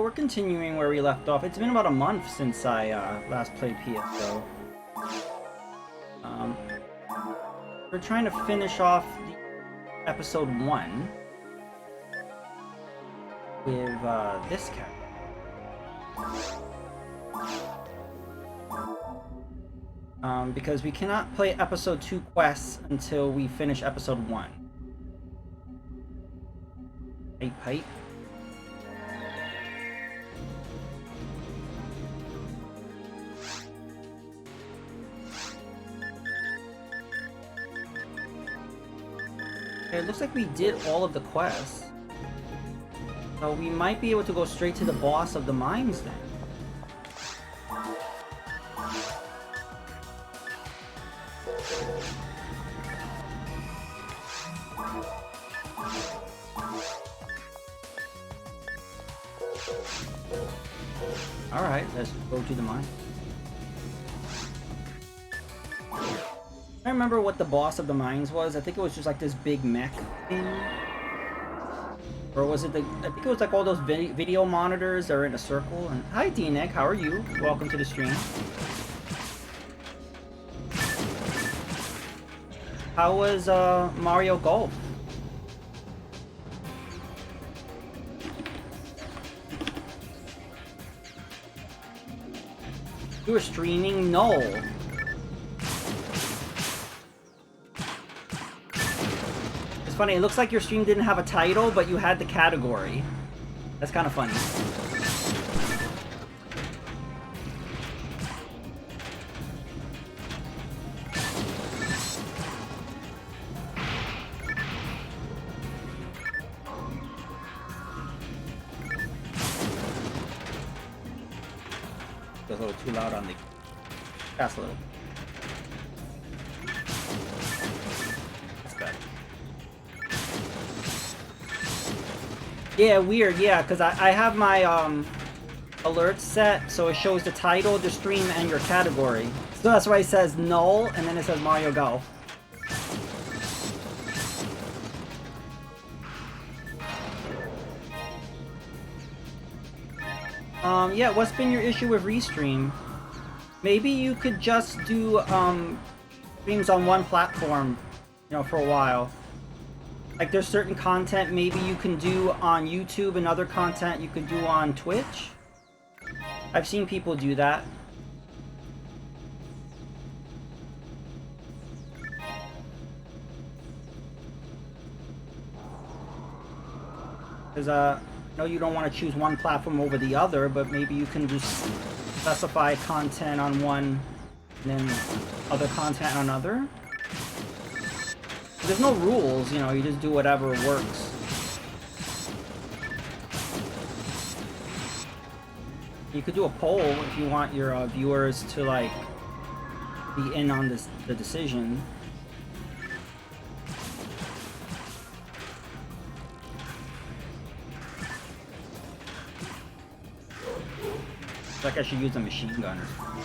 we're continuing where we left off. It's been about a month since I last played PSO. We're trying to finish off the episode 1 with this character. Because we cannot play episode 2 quests until we finish episode 1. Hey, pipe. Okay, it looks like we did all of the quests. So we might be able to go straight to the boss of the mines then. Alright, let's go to the mine. I remember what the boss of the mines was. I think it was just like this big mech thing. Or was it I think it was like all those video monitors that are in a circle. And hi D-Nick, how are you? Welcome to the stream. How was Mario Golf? You were streaming? No. It's funny, it looks like your stream didn't have a title, but you had the category. That's kind of funny. A little too loud on the gas a little. That's better. Yeah, weird. Yeah, because I have my alerts set, so it shows the title, the stream, and your category. So that's why it says null, and then it says Mario Golf. Yeah, what's been your issue with Restream? Maybe you could just do streams on one platform, you know, for a while. Like there's certain content maybe you can do on YouTube and other content you could do on Twitch. I've seen people do that. Because I know you don't want to choose one platform over the other, but maybe you can just specify content on one and then other content on another. There's no rules, you know, you just do whatever works. You could do a poll if you want your viewers to like be in on the decision. Like I should use a machine gun or something.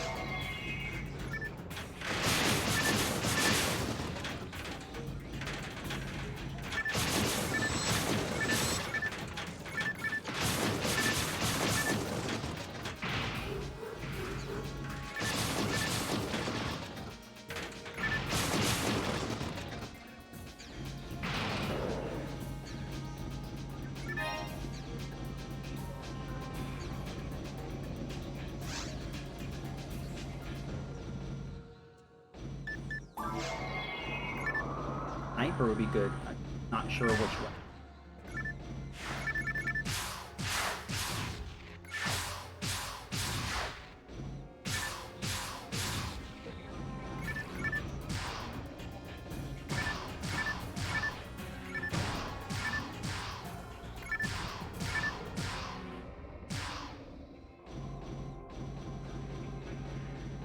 Sniper would be good. I'm not sure which one.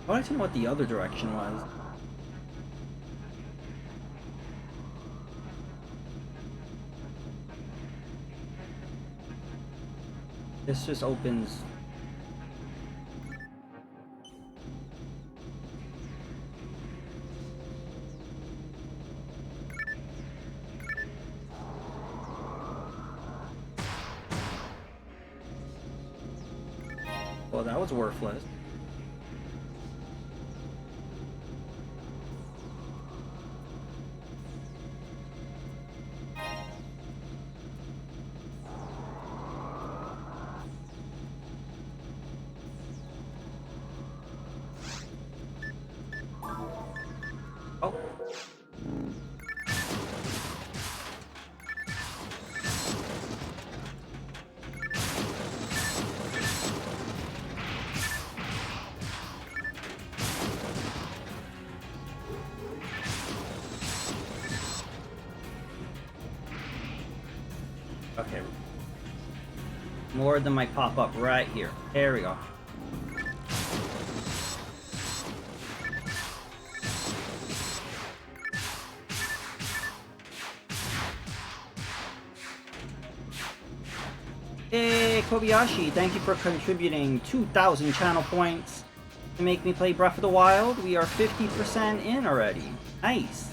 I wanted to know what the other direction was. This just opens. Well, that was worthless. Oh. Okay. More of them might pop up right here. There we go. Hey, Kobayashi, thank you for contributing 2,000 channel points to make me play Breath of the Wild. We are 50% in already. Nice.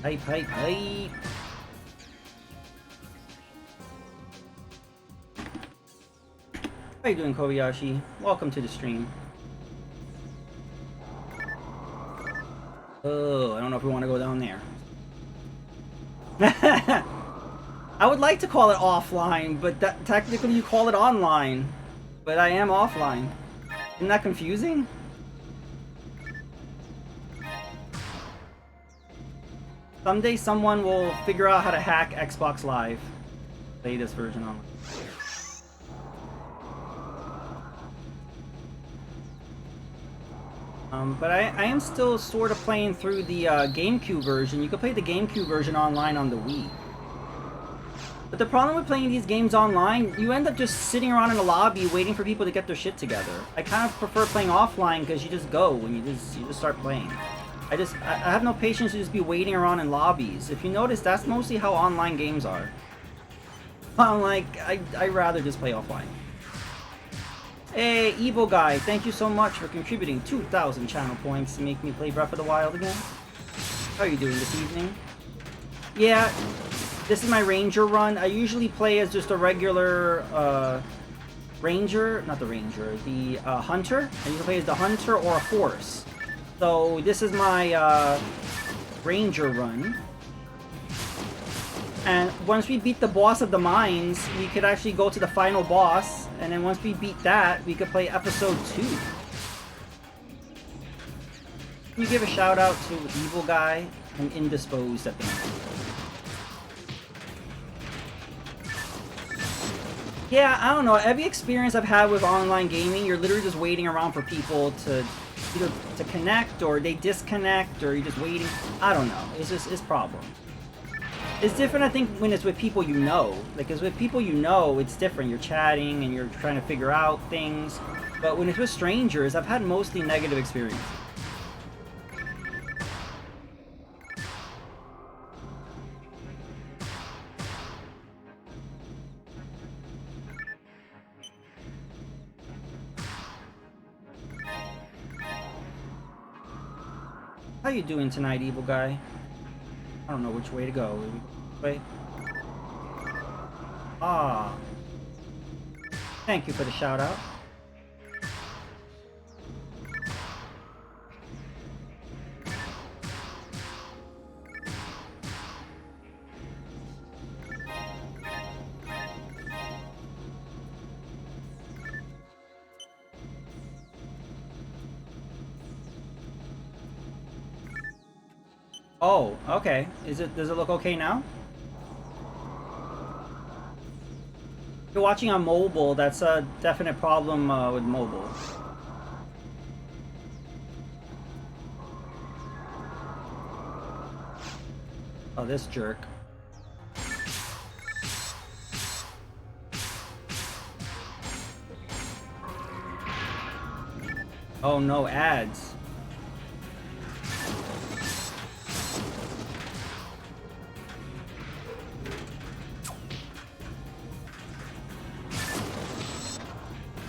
Hype, hype, hype. How you doing, Kobayashi? Welcome to the stream. Oh, I don't know if we want to go down there. I would like to call it offline, but that, technically you call it online. But I am offline. Isn't that confusing? Someday someone will figure out how to hack Xbox Live. Play this version online. But I am still sort of playing through the GameCube version. You can play the GameCube version online on the Wii. But the problem with playing these games online, you end up just sitting around in a lobby waiting for people to get their shit together. I kind of prefer playing offline because you just go and you just start playing. I have no patience to just be waiting around in lobbies. If you notice, that's mostly how online games are. I'm like, I'd rather just play offline. Hey, Evil Guy, thank you so much for contributing 2,000 channel points to make me play Breath of the Wild again. How are you doing this evening? Yeah, this is my Ranger run. I usually play as just a regular Ranger, not the Ranger, the Hunter. I usually play as the Hunter or a horse. So this is my Ranger run. And once we beat the boss of the mines, we could actually go to the final boss. And then once we beat that, we could play episode 2. Can you give a shout out to Evil Guy? I'm indisposed at the moment. Yeah, I don't know. Every experience I've had with online gaming, you're literally just waiting around for people to either to connect or they disconnect or you're just waiting. I don't know. It's problems. It's different, I think, when it's with people you know. Like, because with people you know, it's different. You're chatting and you're trying to figure out things. But when it's with strangers, I've had mostly negative experiences. How you doing tonight, Evil Guy? I don't know which way to go. Wait. Ah. Thank you for the shout out. Oh, okay. Does it look okay now? If you're watching on mobile, that's a definite problem with mobile. Oh, this jerk. Oh no, ads.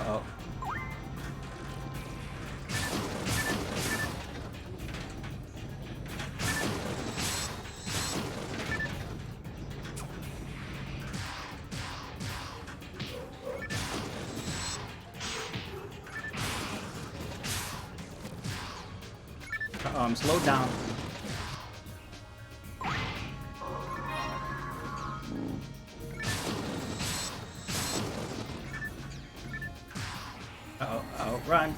Oh. slowed down. Uh-oh, run.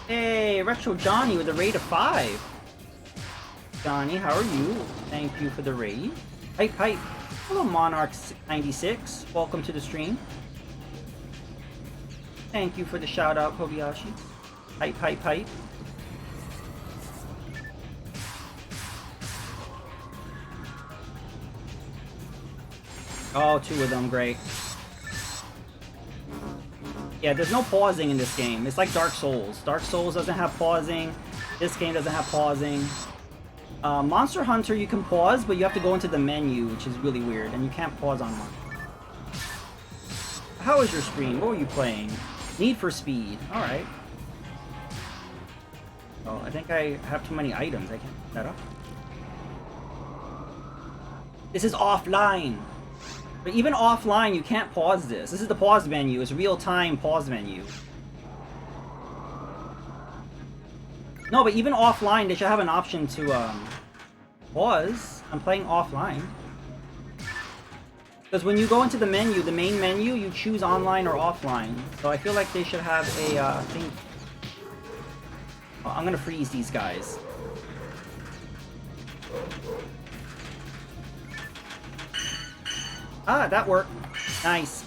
Hey, Retro Johnny with a raid of 5. Johnny, how are you? Thank you for the raid. Hype, hype. Hello, Monarch96. Welcome to the stream. Thank you for the shout out, Kobayashi. Hype, hype, hype. Oh, 2 of them, great. Yeah, there's no pausing in this game. It's like Dark Souls. Dark Souls doesn't have pausing. This game doesn't have pausing. Monster Hunter, you can pause, but you have to go into the menu, which is really weird, and you can't pause on one. How was your stream? What were you playing? Need for Speed. Alright. Oh, I think I have too many items. I can't pick that up. This is offline. But even offline, you can't pause this. This is the pause menu. It's real-time pause menu. No, but even offline, they should have an option to pause. I'm playing offline. Because when you go into the menu, the main menu, you choose online or offline. So I feel like they should have a thing. Oh, I'm gonna freeze these guys. Ah, that worked. Nice.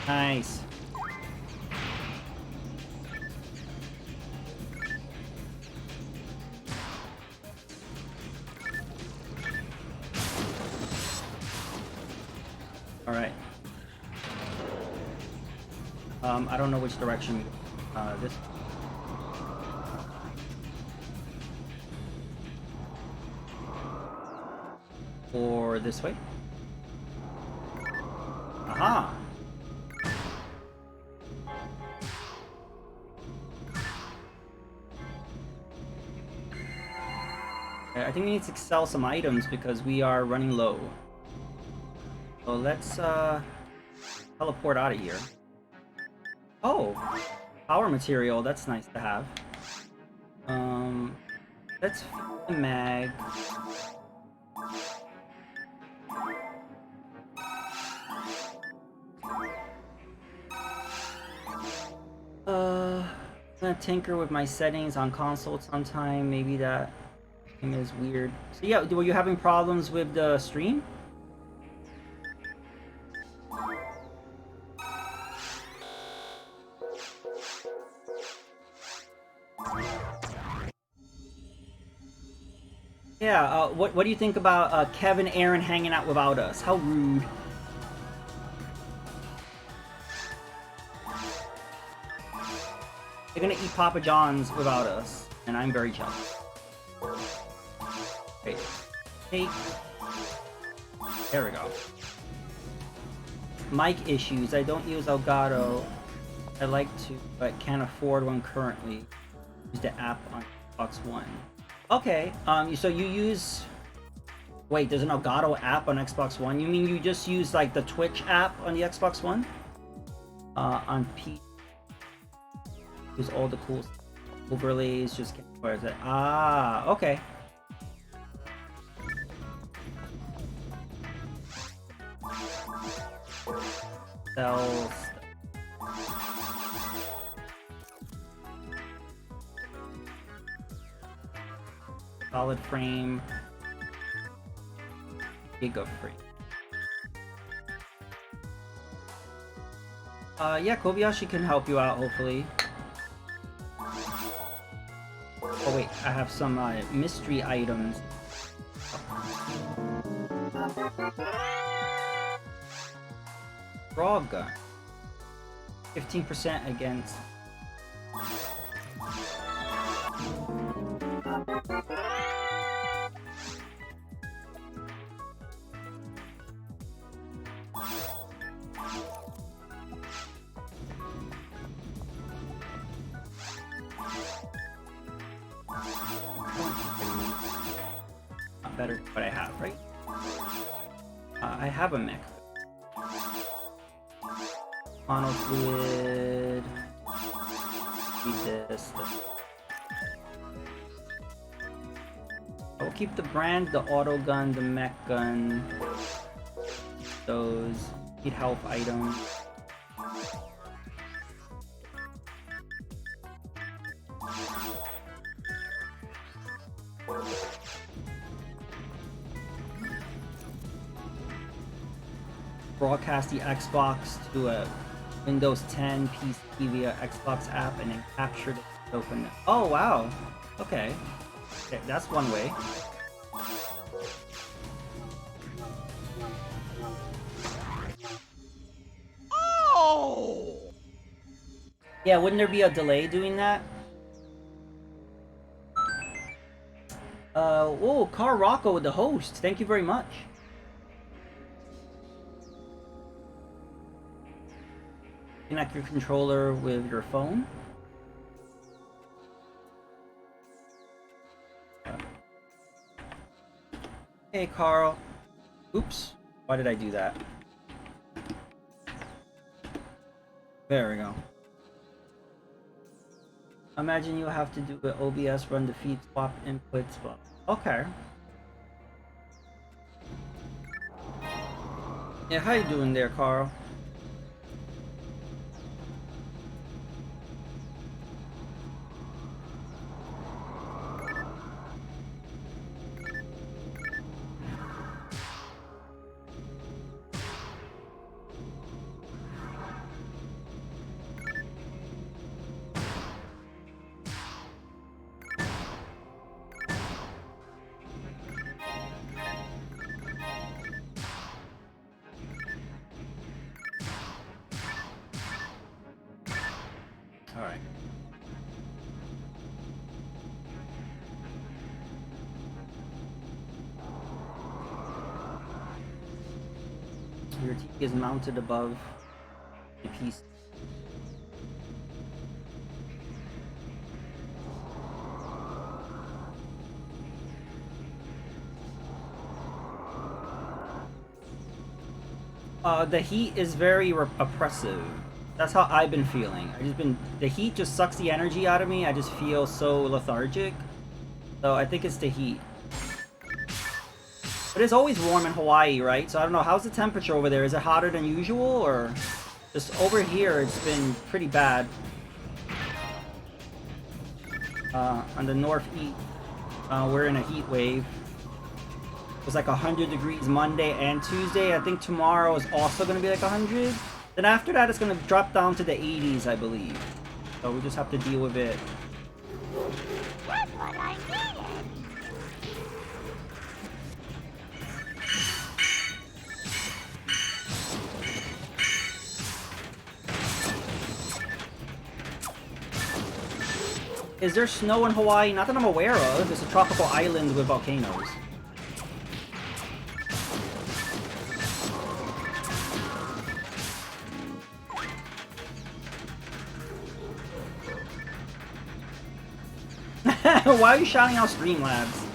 Nice. All right. I don't know which direction. This. Or this way. Aha! Okay, I think we need to sell some items because we are running low. So let's teleport out of here. Oh! Power material, that's nice to have. Let's feed the mag. I'm gonna tinker with my settings on console sometime. Maybe that thing is weird. So yeah, were you having problems with the stream? Yeah, what do you think about Kevin Aaron hanging out without us? How rude. They're gonna eat Papa John's without us, and I'm very jealous. Okay, take. There we go. Mic issues. I don't use Elgato. I like to, but can't afford one currently. Use the app on Xbox One. Okay. So you use. Wait, there's an Elgato app on Xbox One. You mean you just use like the Twitch app on the Xbox One? On P. Use all the cool overlays. Just get, where is it? Ah, okay. Cells. Solid frame. Giga frame. Yeah, Kobayashi can help you out, hopefully. Oh wait, I have some mystery items. Raw gun. 15% against. Not better than what I have, right? I have a mech. Mono fluid. Need this. I'll keep the brand, the auto gun, the mech gun. Those. Need health items. Broadcast the Xbox to a Windows 10 PC via Xbox app and then capture the open it. Oh wow. Okay. Okay, that's one way. Oh! Yeah, wouldn't there be a delay doing that? Oh, Carl Rocco, the host. Thank you very much. Connect your controller with your phone. Hey, Carl. Oops. Why did I do that? There we go. Imagine you have to do the OBS, run the feed, swap inputs, but okay. Yeah, how you doing there, Carl? Alright. Your TV is mounted above the piece. The heat is very oppressive. That's how I've been feeling. The heat just sucks the energy out of me. I just feel so lethargic. So I think it's the heat. But it's always warm in Hawaii, right? So I don't know, how's the temperature over there? Is it hotter than usual, or just over here it's been pretty bad. On the northeast, we're in a heat wave. It was like 100 degrees Monday and Tuesday. I think tomorrow is also going to be like 100. Then after that, it's going to drop down to the 80s, I believe. So we just have to deal with it. That's what I needed. Is there snow in Hawaii? Not that I'm aware of. It's a tropical island with volcanoes. Why are you shouting out Streamlabs?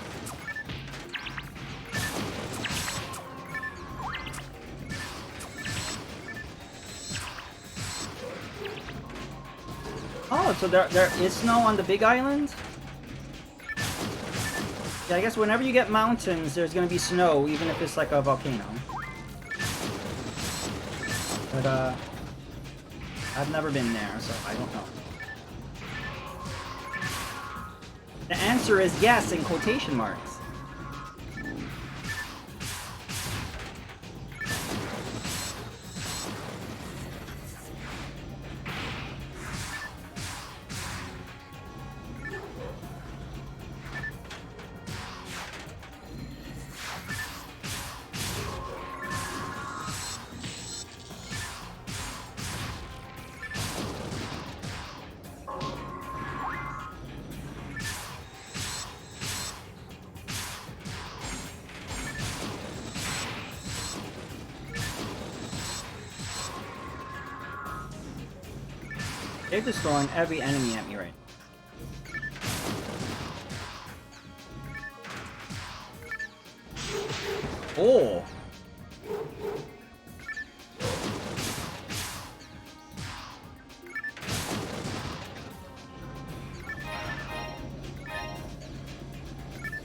Oh, so there is snow on the Big Island? Yeah, I guess whenever you get mountains, there's gonna be snow, even if it's like a volcano. But, I've never been there, so I don't know. The answer is yes, in quotation marks. They're destroying every enemy at me right now. Oh!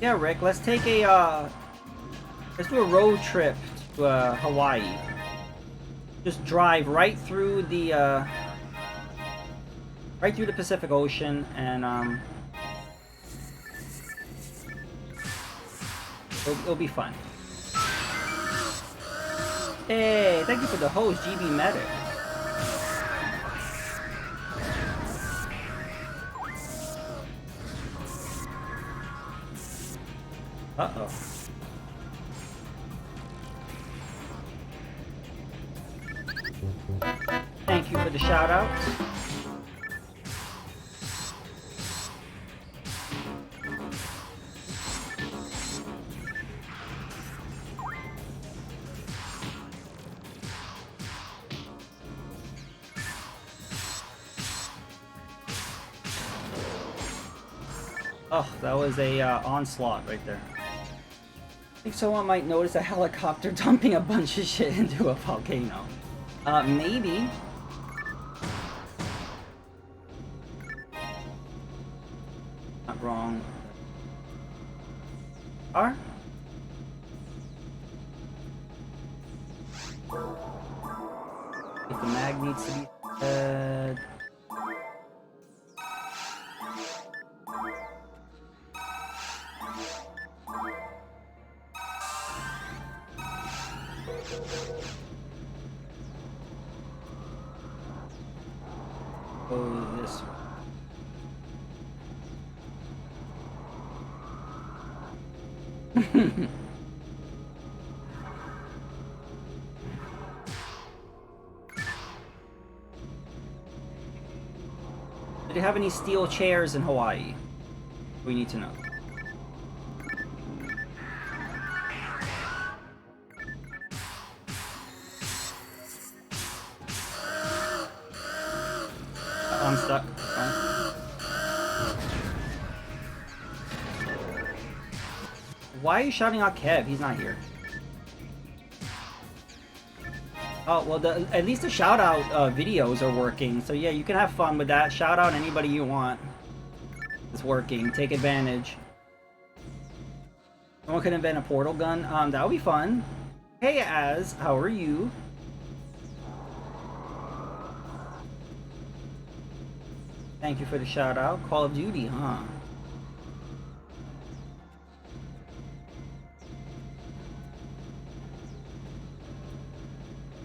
Yeah, Rick, let's take a let's do a road trip to Hawaii. Just drive right through the Pacific Ocean, and it'll be fun. Hey, thank you for the host, GB Medic. Uh-oh. Thank you for the shout out. Oh, that was a onslaught right there. I think someone might notice a helicopter dumping a bunch of shit into a volcano. Maybe. Not wrong. Are? If the mag needs to be fed. Oh, this one. Do they have any steel chairs in Hawaii? We need to know. I'm stuck. Why are you shouting out Kev? He's not here. Oh, well, at least the shout out videos are working. So yeah, you can have fun with that. Shout out anybody you want. It's working. Take advantage. Someone could invent a portal gun. That would be fun. Hey, Az, how are you? Thank you for the shout out. Call of Duty, huh?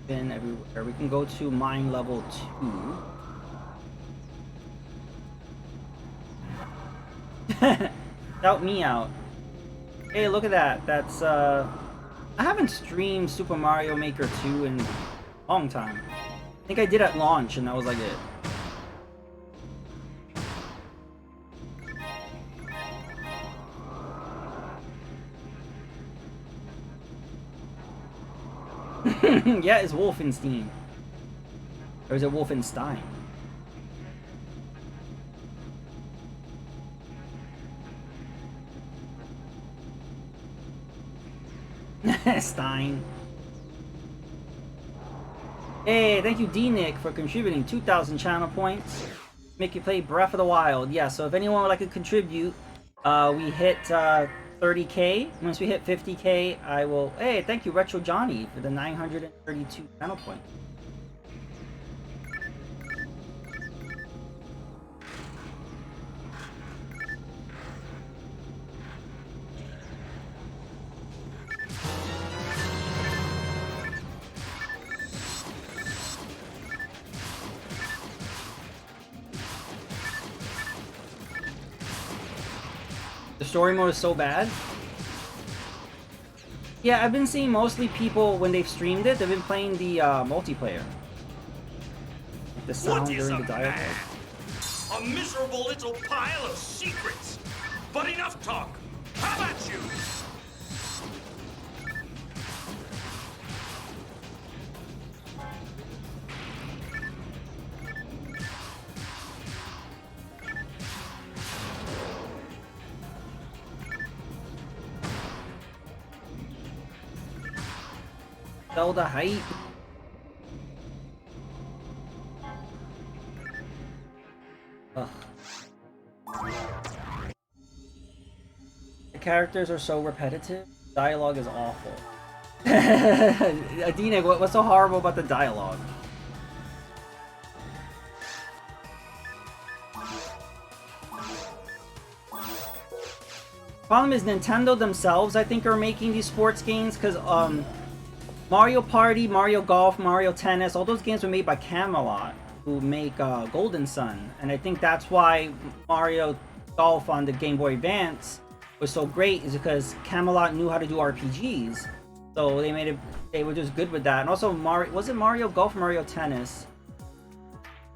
Been everywhere. We can go to mine level 2. Shout me out. Hey, look at that. That's I haven't streamed Super Mario Maker 2 in a long time. I think I did at launch and that was like it. Yeah, it's Wolfenstein. Or is it Wolfenstein? Stein. Hey, thank you D-Nick for contributing 2,000 channel points. Make you play Breath of the Wild. Yeah, so if anyone would like to contribute, we hit 30k. Once we hit 50k, I will... Hey, thank you Retro Johnny for the 932 channel points. The story mode is so bad. Yeah, I've been seeing mostly people, when they've streamed it, they've been playing the multiplayer. Like the sound during the dialogue. A miserable little pile of secrets. But enough talk. How about you? Zelda hype. Ugh. characters are so repetitive. Dialogue is awful. Adine, what's so horrible about the dialogue? Problem is Nintendo themselves, I think, are making these sports games because Mario Party, Mario Golf, Mario Tennis, all those games were made by Camelot, who make Golden Sun, and I think that's why Mario Golf on the Game Boy Advance was so great, is because Camelot knew how to do RPGs, so they were just good with that. And also was it Mario Golf, Mario Tennis,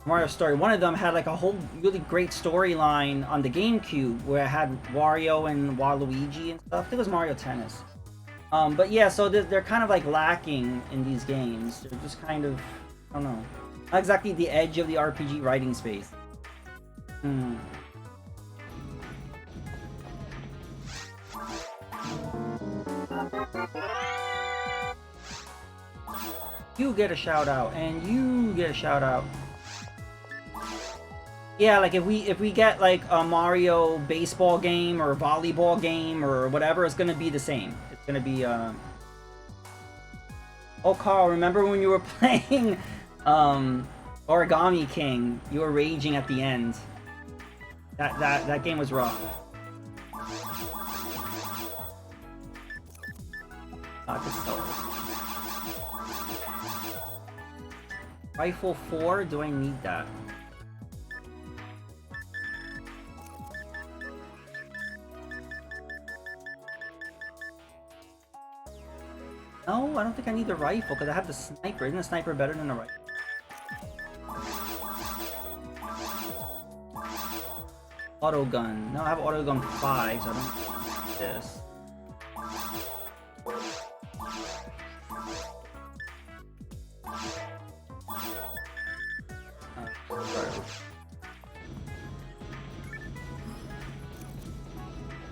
Mario Story? One of them had like a whole really great storyline on the GameCube where it had Wario and Waluigi and stuff. I think it was Mario Tennis. But yeah, so they're kind of like lacking in these games. They're just kind of, I don't know, not exactly the edge of the RPG writing space. You get a shout out, and you get a shout out. Yeah, like if we get like a Mario baseball game or volleyball game or whatever, it's gonna be the same. It's gonna be Oh, Carl, remember when you were playing Origami King? You were raging at the end. That game was rough. Rifle 4? Do I need that? No, I don't think I need the rifle because I have the sniper. Isn't the sniper better than the rifle? Auto gun. No, I have auto gun 5, so I don't need this.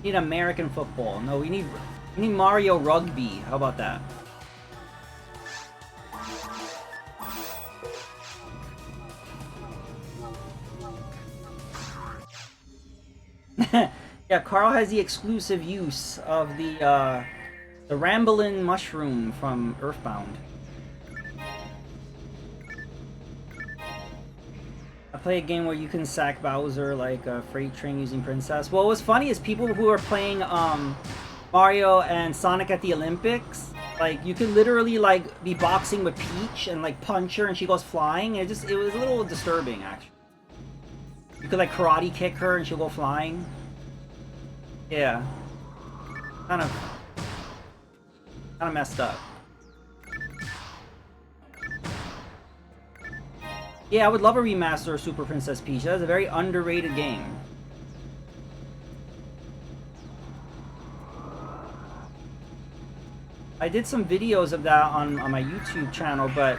We need American football. No, we need Mario Rugby. How about that? Yeah, Carl has the exclusive use of the Ramblin' Mushroom from Earthbound. I play a game where you can sack Bowser like a freight train using Princess. Well, what's funny is people who are playing Mario and Sonic at the Olympics, like you could literally like be boxing with Peach and like punch her and she goes flying. It was a little disturbing actually. You could like karate kick her and she'll go flying. Yeah. Kind of messed up. Yeah, I would love a remaster of Super Princess Peach. That is a very underrated game. I did some videos of that on my YouTube channel, but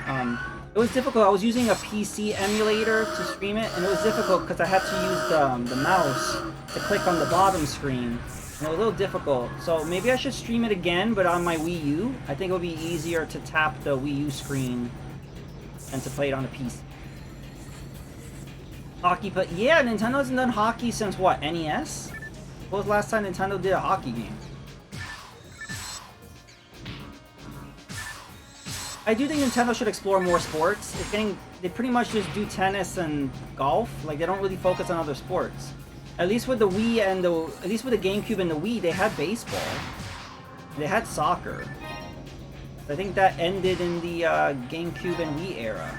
it was difficult. I was using a PC emulator to stream it, and it was difficult because I had to use the mouse to click on the bottom screen. And it was a little difficult. So maybe I should stream it again, but on my Wii U. I think it would be easier to tap the Wii U screen than to play it on the PC. Hockey, but yeah, Nintendo hasn't done hockey since what, NES? What was the last time Nintendo did a hockey game? I do think Nintendo should explore more sports. They pretty much just do tennis and golf. Like they don't really focus on other sports. At least with the Wii and at least with the GameCube and the Wii, they had baseball. They had soccer. I think that ended in the GameCube and Wii era.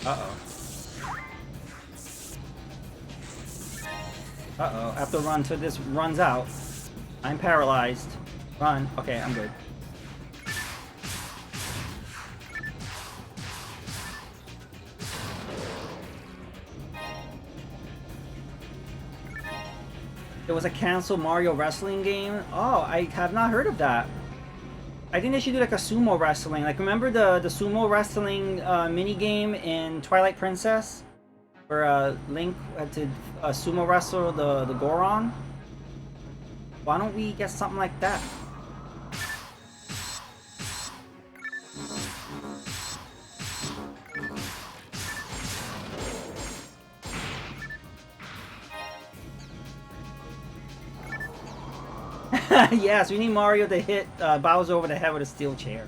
Uh-oh. Uh-oh. I have to run till this runs out. I'm paralyzed. Run. Okay, I'm good. There was a canceled Mario wrestling game? Oh, I have not heard of that. I think they should do like a sumo wrestling. Like, remember the sumo wrestling mini game in Twilight Princess? Where Link had to sumo wrestle the Goron? Why don't we get something like that? Yes, we need Mario to hit Bowser over the head with a steel chair.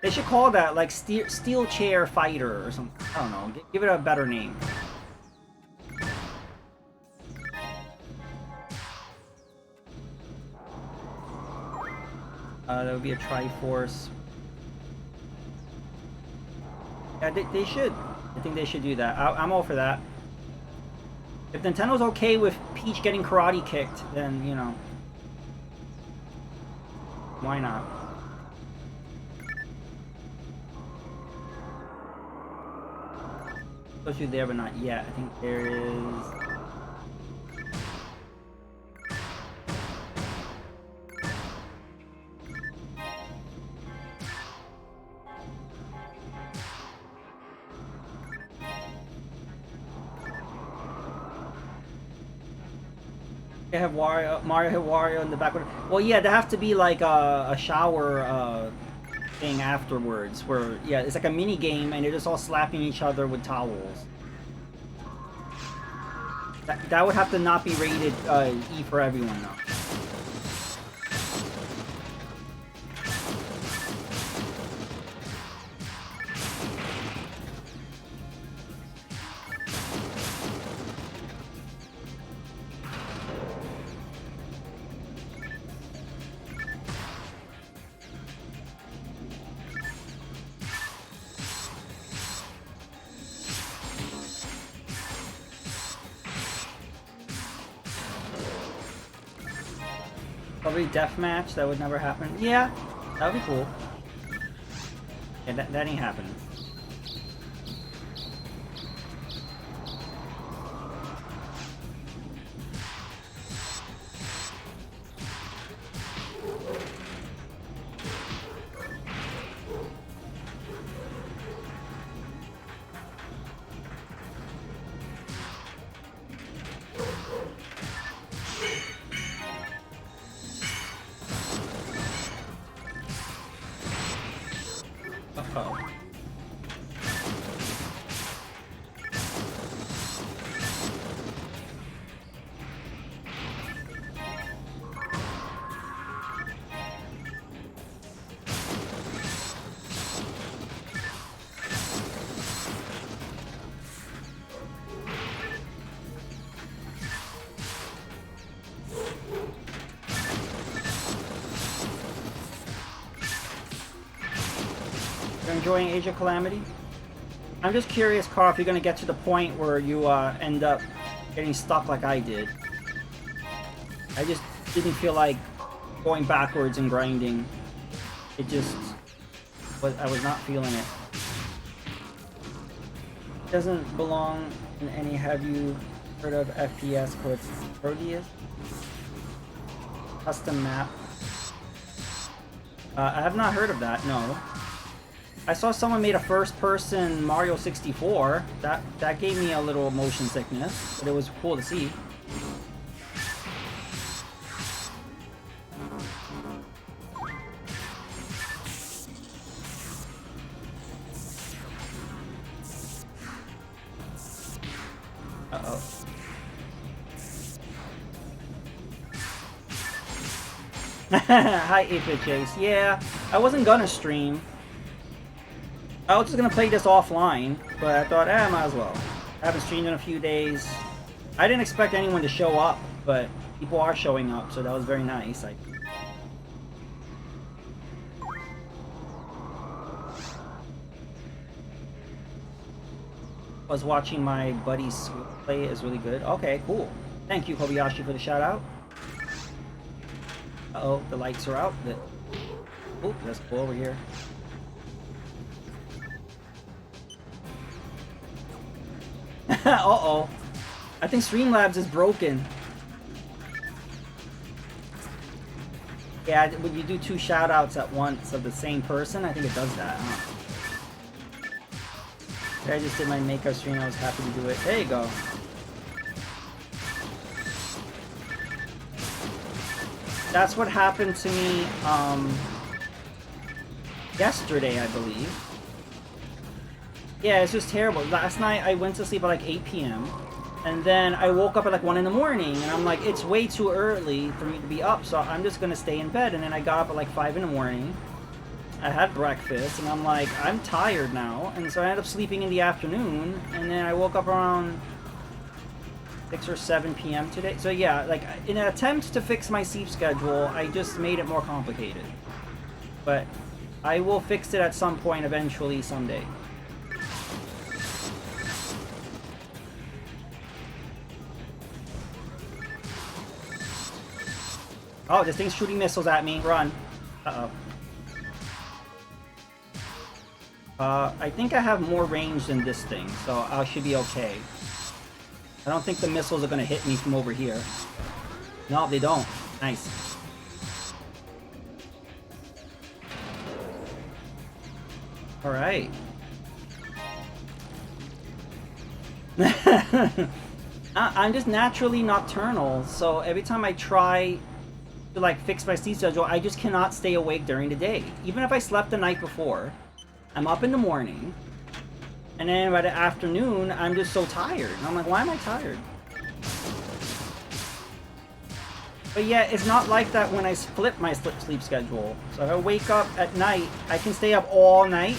They should call that like steel chair fighter or something. I don't know. Give it a better name. That would be a Triforce. Yeah, they should. I think they should do that. I'm all for that. If Nintendo's okay with Peach getting karate kicked, then, you know, why not? Supposed to be there, but not yet. I think there is... I have Mario hit Wario in the backward. Well, yeah, there have to be like a shower thing afterwards, where yeah, it's like a mini game, and they're just all slapping each other with towels. That would have to not be rated E for everyone, though. Probably deathmatch, that would never happen. Yeah, that would be cool. Yeah, that ain't happening. Uh-oh. You're enjoying Age of Calamity? I'm just curious, Carl, if you're gonna get to the point where you end up getting stuck like I did. I just didn't feel like going backwards and grinding. It just I was not feeling it. It doesn't belong in any. Have you heard of FPS called Proteus? Custom map. I have not heard of that, no. I saw someone made a first-person Mario 64. That gave me a little motion sickness, but it was cool to see. Uh-oh. Hi, 8-Bit Chase. Yeah, I wasn't gonna stream. I was just gonna play this offline, but I thought, might as well. I haven't streamed in a few days. I didn't expect anyone to show up, but people are showing up, so that was very nice. I was watching my buddy's play. Is really good. Okay, cool. Thank you, Kobayashi, for the shout out. Uh-oh, the lights are out. Oh, that's cool over here. Uh-oh. I think Streamlabs is broken. Yeah, when you do two shoutouts at once of the same person, I think it does that. Huh? I just did my makeup stream. I was happy to do it. There you go. That's what happened to me yesterday, I believe. Yeah, it's just terrible. Last night I went to sleep at like 8 p.m. And then I woke up at like 1 in the morning, and I'm like, it's way too early for me to be up, so I'm just gonna stay in bed. And then I got up at like 5 in the morning. I had breakfast, and I'm like, I'm tired now. And so I ended up sleeping in the afternoon, and then I woke up around 6 or 7 p.m. today. So yeah, like in an attempt to fix my sleep schedule, I just made it more complicated. But I will fix it at some point eventually someday. Oh, this thing's shooting missiles at me. Run. Uh-oh. I think I have more range than this thing, so I should be okay. I don't think the missiles are gonna hit me from over here. No, they don't. Nice. Alright. I'm just naturally nocturnal, so every time I try to like fix my sleep schedule, I just cannot stay awake during the day. Even if I slept the night before, I'm up in the morning, and then by the afternoon, I'm just so tired. And I'm like, why am I tired? But yeah, it's not like that when I split my sleep schedule. So if I wake up at night, I can stay up all night,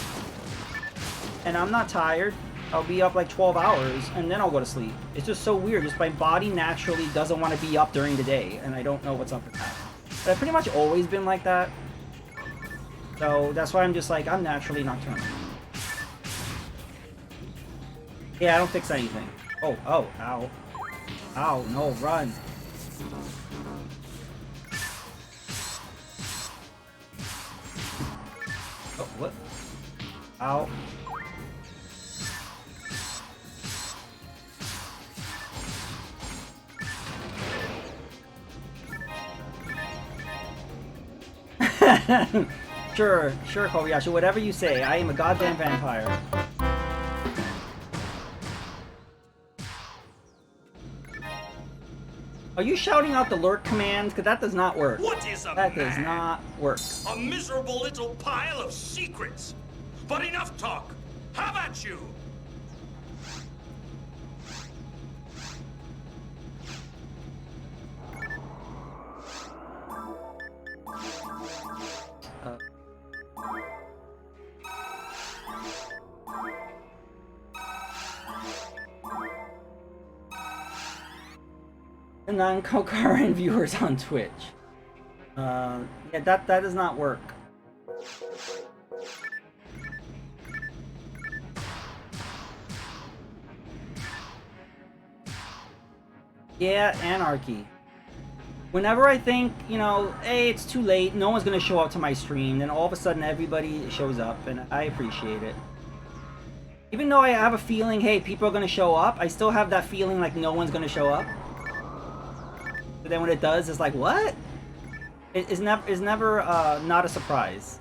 and I'm not tired. I'll be up like 12 hours, and then I'll go to sleep. It's just so weird. Just my body naturally doesn't want to be up during the day, and I don't know what's up with that. But I've pretty much always been like that. So that's why I'm just like, I'm naturally nocturnal. Yeah, I don't fix anything. Oh, oh, ow. Ow, no, run. Oh, what? Ow. Sure, Kobayashi, whatever you say. I am a goddamn vampire. Are you shouting out the lurk command? Because that does not work. What is a That man? does not work. A miserable little pile of secrets. But enough talk. How about you? Non-concurrent viewers on Twitch. Yeah, that does not work. Yeah, anarchy. Whenever I think, you know, hey, it's too late, no one's gonna show up to my stream, then all of a sudden everybody shows up, and I appreciate it. Even though I have a feeling, hey, people are gonna show up, I still have that feeling like no one's gonna show up. But then when it does, it's like, what? It's never not a surprise.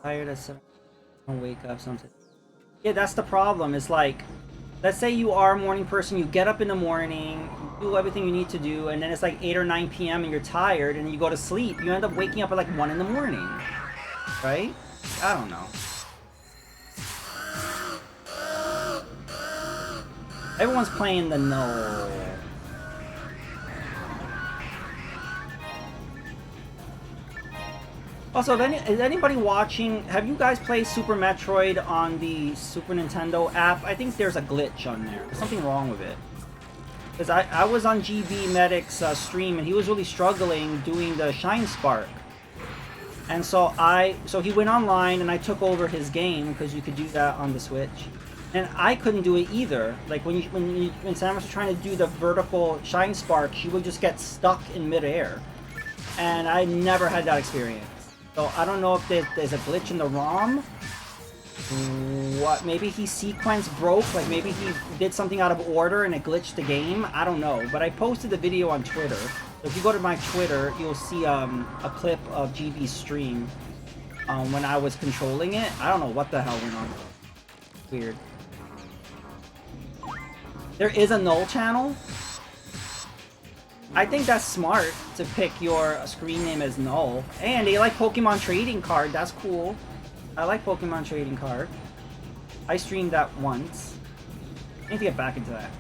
Tired as I'll wake up something. Yeah, that's the problem. It's like, let's say you are a morning person, you get up in the morning, you do everything you need to do, and then it's like 8 or 9 p.m. and you're tired, and you go to sleep. You end up waking up at like 1 in the morning, right? I don't know. Everyone's playing the no. Also, is anybody watching? Have you guys played Super Metroid on the Super Nintendo app? I think there's a glitch on there. There's something wrong with it. Because I was on GB Medic's stream, and he was really struggling doing the Shine Spark. And so he went online, and I took over his game, because you could do that on the Switch. And I couldn't do it either. Like, when Samus was trying to do the vertical Shine Spark, she would just get stuck in midair. And I never had that experience. So I don't know if there's a glitch in the ROM. What? Maybe he sequence broke. Like maybe he did something out of order and it glitched the game. I don't know. But I posted the video on Twitter. So if you go to my Twitter, you'll see a clip of GB's stream when I was controlling it. I don't know what the hell went on. Weird. There is a null channel. I think that's smart to pick your screen name as null. And they like Pokemon Trading Card. That's cool. I like Pokemon Trading Card. I streamed that once. I need to get back into that.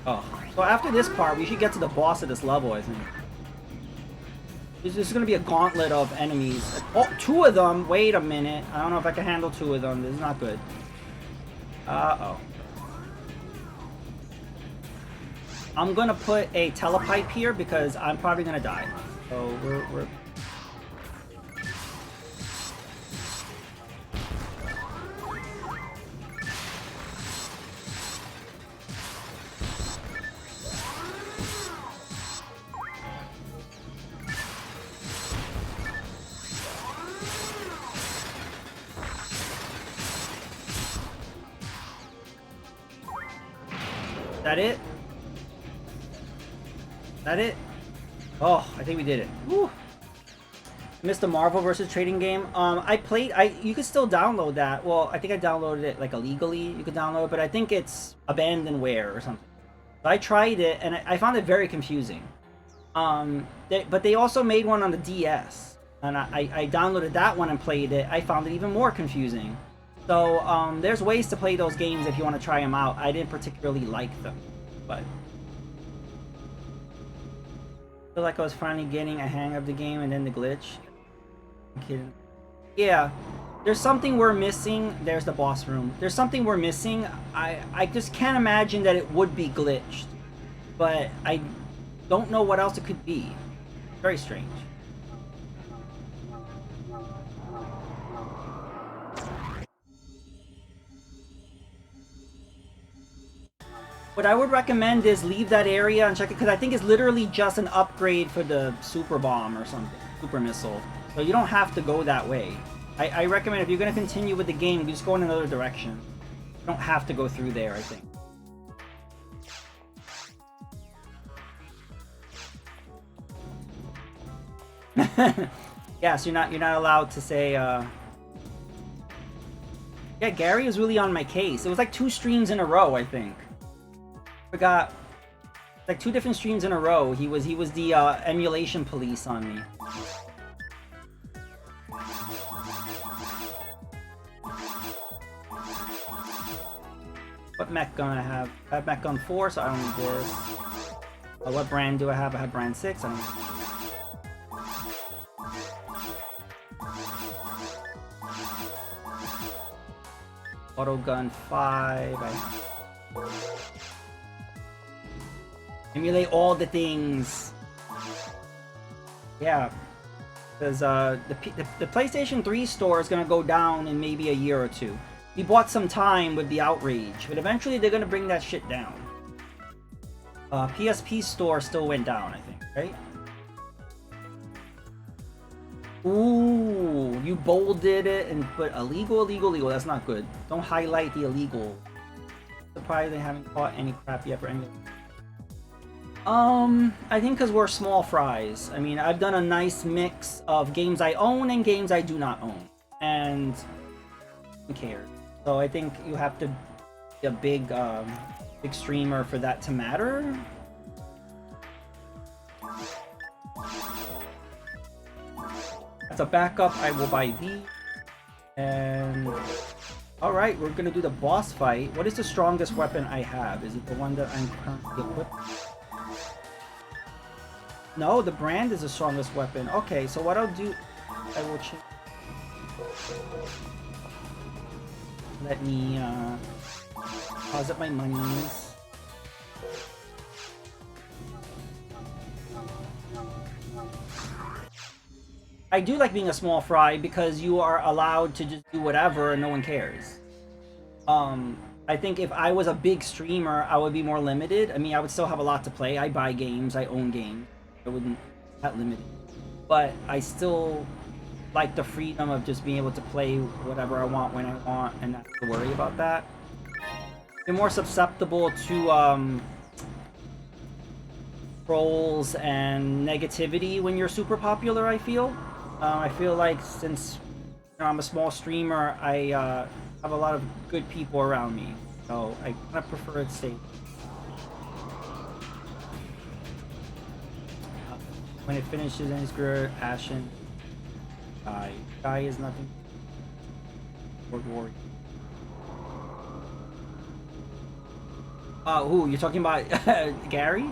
Oh. So after this part, we should get to the boss of this level, I think. This is going to be a gauntlet of enemies. Oh, 2 of them! Wait a minute. I don't know if I can handle 2 of them. This is not good. Uh-oh. I'm going to put a telepipe here because I'm probably going to die. So we're... That it? That it? Oh, I think we did it. Woo. Missed the Marvel vs. Trading game. You could still download that. Well, I think I downloaded it like illegally. You could download it, but I think it's abandonware or something. So I tried it and I found it very confusing. But they also made one on the DS, and I downloaded that one and played it. I found it even more confusing. So there's ways to play those games if you want to try them out. I didn't particularly like them, but I feel like I was finally getting a hang of the game, and then the glitch. I'm kidding. Yeah, there's something we're missing. There's the boss room. There's something we're missing. I just can't imagine that it would be glitched, but I don't know what else it could be. Very strange. What I would recommend is leave that area and check it, because I think it's literally just an upgrade for the super bomb or something, super missile. So you don't have to go that way. I recommend if you're going to continue with the game, just go in another direction. You don't have to go through there, I think. Yes, you're not allowed to say. Yeah, Gary was really on my case. It was like 2 streams in a row, I think. Forgot, like 2 different streams in a row. He was the emulation police on me. What mech gun I have? I have mech gun 4, so I don't need this. What brand do I have? I have brand 6. I don't need this. Auto gun 5. Emulate all the things. Yeah, because the PlayStation 3 store is gonna go down in maybe a year or 2. We bought some time with the outrage, but eventually they're gonna bring that shit down. PSP store still went down, I think, right? Ooh, you bolded it and put illegal. That's not good. Don't highlight the illegal. Surprised they haven't caught any crap yet for any. I think because we're small fries. I mean, I've done a nice mix of games I own and games I do not own, and who cares? So I think you have to be a big streamer for that to matter. As a backup, I will buy these. And alright, we're gonna do the boss fight. What is the strongest weapon I have? Is it the one that I'm currently equipped? No, the brand is the strongest weapon. Okay, so what I'll do, I will change. Let me pause up my monies. I do like being a small fry because you are allowed to just do whatever and no one cares. I think if I was a big streamer, I would be more limited. I mean, I would still have a lot to play. I buy games, I own games. I wouldn't that limited. But I still like the freedom of just being able to play whatever I want when I want and not have to worry about that. You're more susceptible to trolls and negativity when you're super popular. I feel like since I'm a small streamer, I have a lot of good people around me, so I kind of prefer it safe. When it finishes in his career, Ashen, Guy is nothing. World War. Who you're talking about? Gary?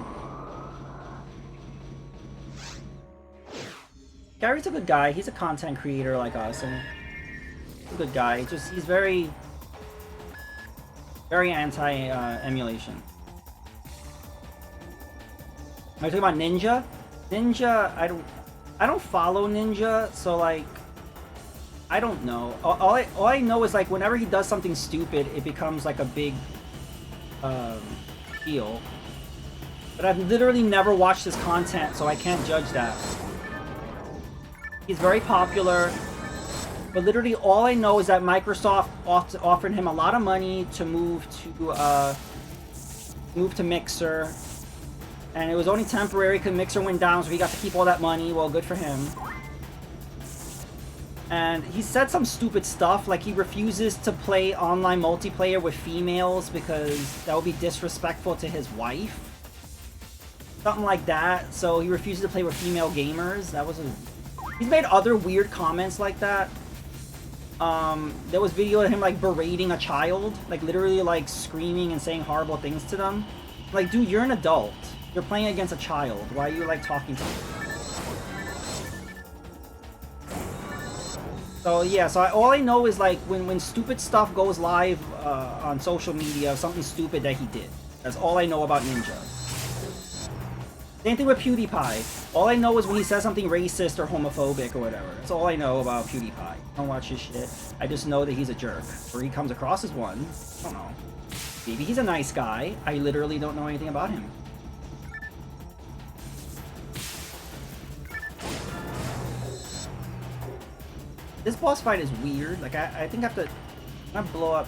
Gary's a good guy. He's a content creator like us, and he's a good guy. He's very anti emulation. Are you talking about Ninja? Ninja, I don't follow Ninja, so like I don't know. All I know is like whenever he does something stupid, it becomes like a big deal. But I've literally never watched his content, so I can't judge that. He's very popular, but literally all I know is that Microsoft offered him a lot of money to move to Mixer, and it was only temporary because Mixer went down, so he got to keep all that money. Well, good for him. And he said some stupid stuff, like he refuses to play online multiplayer with females because that would be disrespectful to his wife. Something like that. So he refuses to play with female gamers. He's made other weird comments like that. There was video of him like berating a child, like literally like screaming and saying horrible things to them. Like, dude, you're an adult. You're playing against a child. Why are you like talking to them? So yeah, all I know is like when stupid stuff goes live on social media, something stupid that he did. That's all I know about Ninja. Same thing with PewDiePie. All I know is when he says something racist or homophobic or whatever. That's all I know about PewDiePie. I don't watch his shit. I just know that he's a jerk. Or he comes across as one. I don't know. Maybe he's a nice guy. I literally don't know anything about him. This boss fight is weird. Like, I think I have to... I'm gonna blow up...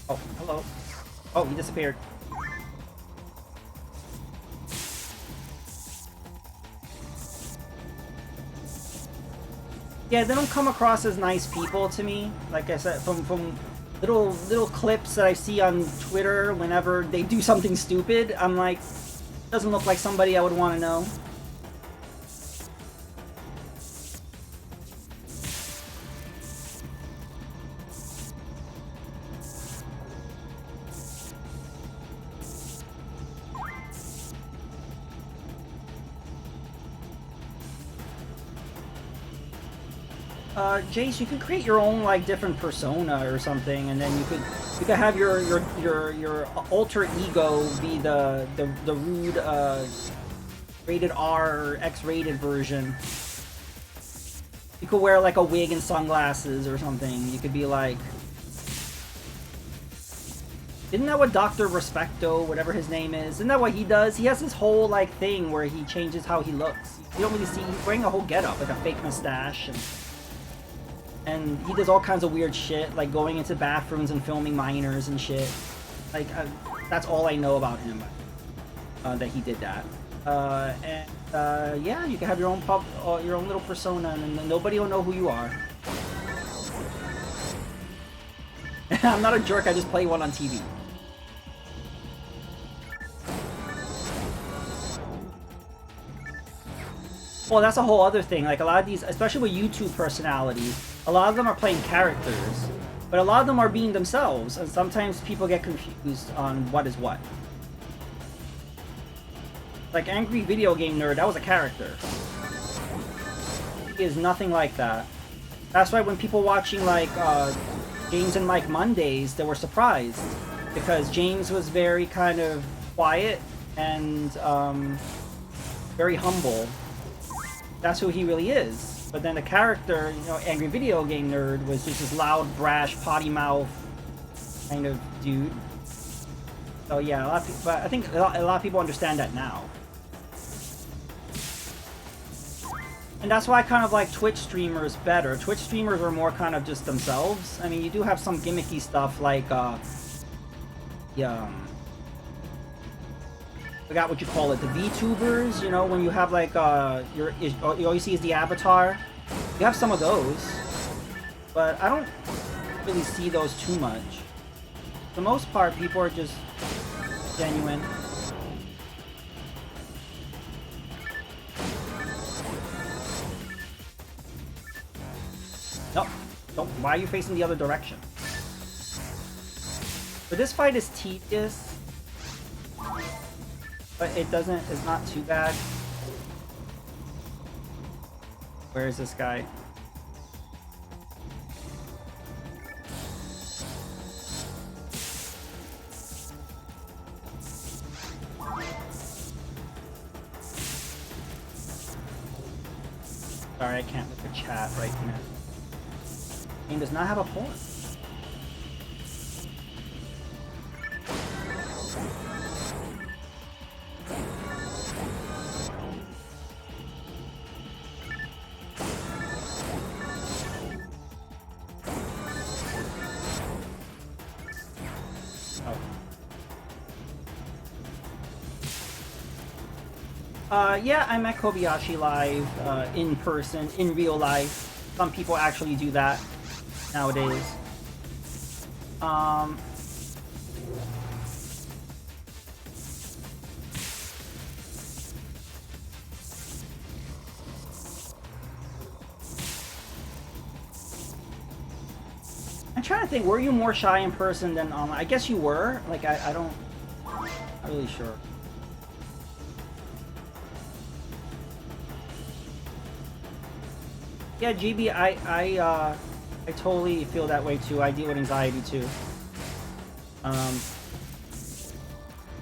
Oh, hello. Oh, he disappeared. Yeah, they don't come across as nice people to me. Like I said, from little clips that I see on Twitter whenever they do something stupid, I'm like, doesn't look like somebody I would want to know. Jace, you could create your own like different persona or something, and then you could have your alter ego be the rude rated R or X-rated version. You could wear like a wig and sunglasses or something. You could be like, isn't that what Dr. Respecto, whatever his name is, isn't that what he does? He has this whole like thing where he changes how he looks. You don't really see, he's wearing a whole getup, like a fake mustache, and he does all kinds of weird shit, like going into bathrooms and filming minors and shit. Like, that's all I know about him, that he did that. Yeah, you can have your own your own little persona, and nobody will know who you are. I'm not a jerk, I just play one on TV. Well, that's a whole other thing. Like, a lot of these, especially with YouTube personalities, a lot of them are playing characters, but a lot of them are being themselves, and sometimes people get confused on what is what. Like Angry Video Game Nerd, that was a character. He is nothing like that. That's why when people watching like James and Mike Mondays, they were surprised, because James was very kind of quiet and very humble. That's who he really is. But then the character, you know, Angry Video Game Nerd, was just this loud, brash, potty mouth kind of dude. So yeah, a lot of people, but I think a lot of people understand that now. And that's why I kind of like Twitch streamers better. Twitch streamers are more kind of just themselves. I mean, you do have some gimmicky stuff like, yeah, I forgot what you call it, the VTubers, you know, when you have like, all you see is the avatar. You have some of those, but I don't really see those too much. For the most part, people are just genuine. No, don't. Why are you facing the other direction? But this fight is tedious, but it's not too bad. Where is this guy? Sorry, I can't look at chat right now. Game does not have a point. Yeah, I met Kobayashi live, in person, in real life. Some people actually do that nowadays. I'm trying to think, were you more shy in person than online? I guess you were. Like, I'm not really sure. Yeah, GB, I totally feel that way too. I deal with anxiety too.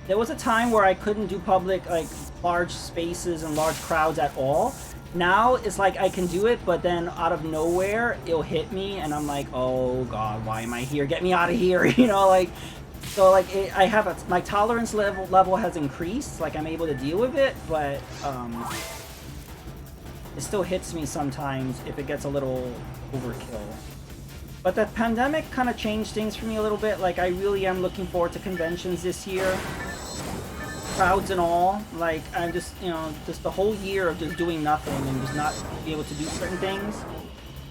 There was a time where I couldn't do public, like, large spaces and large crowds at all. Now, it's like I can do it, but then out of nowhere, it'll hit me, and I'm like, oh god, why am I here? Get me out of here, you know, like... So, like, my tolerance level has increased, like, I'm able to deal with it, but, it still hits me sometimes if it gets a little overkill. But the pandemic kind of changed things for me a little bit. Like, I really am looking forward to conventions this year. Crowds and all. Like, I'm just, you know, just the whole year of just doing nothing and just not be able to do certain things.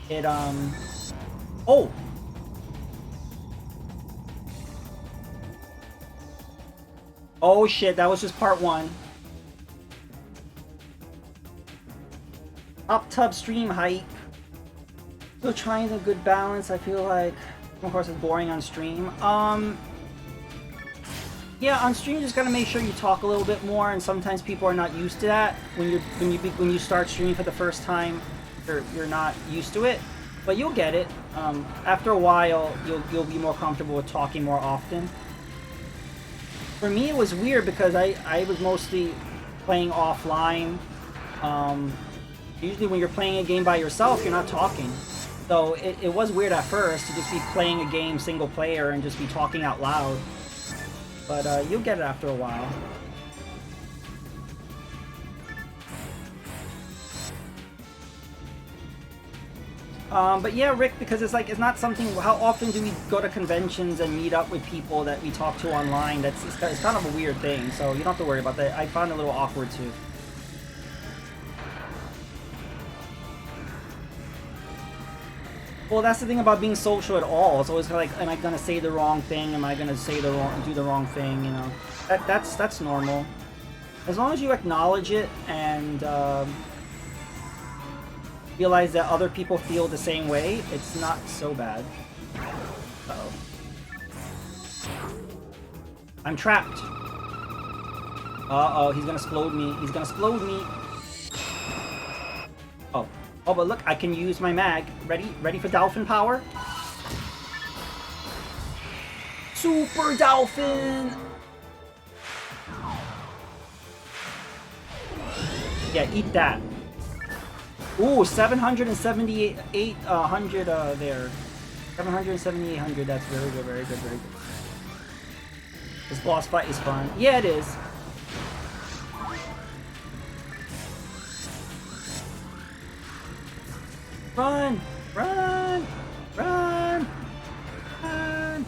It, Oh! Oh shit, that was just part 1. Up tub stream hype. Still trying a good balance. I feel like, of course, it's boring on stream. Yeah, on stream you just gotta make sure you talk a little bit more, and sometimes people are not used to that. When you start streaming for the first time, you're not used to it, but you'll get it. After a while, you'll be more comfortable with talking more often. For me, it was weird because I was mostly playing offline. Usually when you're playing a game by yourself, you're not talking. So it was weird at first to just be playing a game single player and just be talking out loud. But you'll get it after a while. But yeah, Rick, because it's like, it's not something, how often do we go to conventions and meet up with people that we talk to online? It's kind of a weird thing, so you don't have to worry about that. I found it a little awkward too. Well, that's the thing about being social at all. It's always like, am I gonna say the wrong thing? Am I gonna do the wrong thing? You know, that's normal. As long as you acknowledge it and realize that other people feel the same way, it's not so bad. Uh-oh. I'm trapped. Uh-oh, he's gonna explode me. He's gonna explode me. Oh. Oh, but look, I can use my mag. Ready for dolphin power? Super dolphin! Yeah, eat that. Ooh, 778,800 there. 778,800, that's very good, very good, very good. This boss fight is fun. Yeah, it is. Run! Run! Run! Run!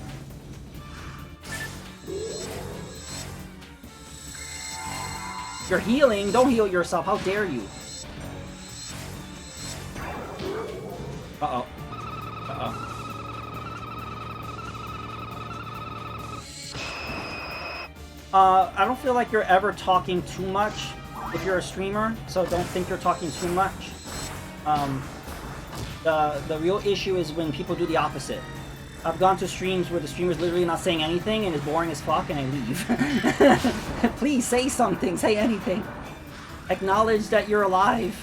You're healing. Don't heal yourself. How dare you? Uh-oh. Uh-oh. I don't feel like you're ever talking too much if you're a streamer, so don't think you're talking too much. The real issue is when people do the opposite. I've gone to streams where the streamer's literally not saying anything and is boring as fuck and I leave. Please say something, say anything. Acknowledge that you're alive.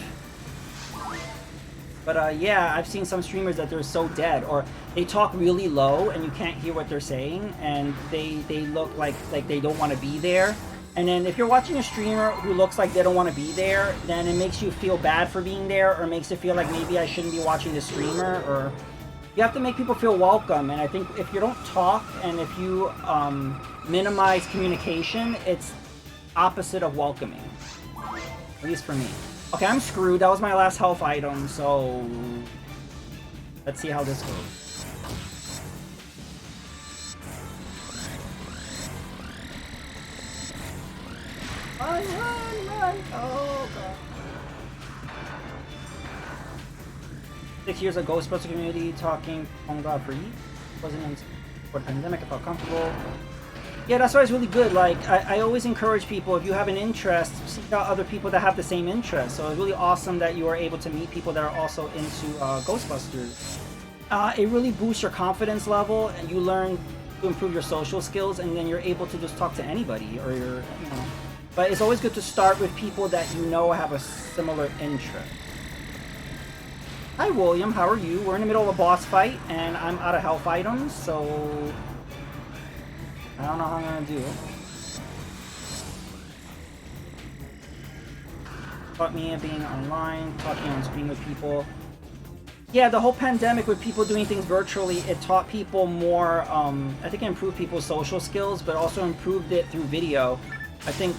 But yeah, I've seen some streamers that they're so dead, or they talk really low and you can't hear what they're saying, and they look like they don't want to be there. And then if you're watching a streamer who looks like they don't want to be there, then it makes you feel bad for being there, or makes it feel like maybe I shouldn't be watching the streamer, or you have to make people feel welcome. And I think if you don't talk and if you minimize communication, it's opposite of welcoming. At least for me. Okay, I'm screwed. That was my last health item, so let's see how this goes. Run, run, run! Oh god. 6 years of Ghostbuster community talking on God for you. Wasn't in for the pandemic. I felt comfortable. Yeah, that's why it's really good. Like, I always encourage people, if you have an interest, seek out other people that have the same interest. So it's really awesome that you are able to meet people that are also into Ghostbusters. It really boosts your confidence level, and you learn to improve your social skills, and then you're able to just talk to anybody, or you know. But it's always good to start with people that you know have a similar interest. Hi, William. How are you? We're in the middle of a boss fight, and I'm out of health items, so I don't know how I'm gonna do. Taught me being online, talking on screen with people. Yeah, the whole pandemic with people doing things virtually, it taught people more, I think it improved people's social skills, but also improved it through video. I think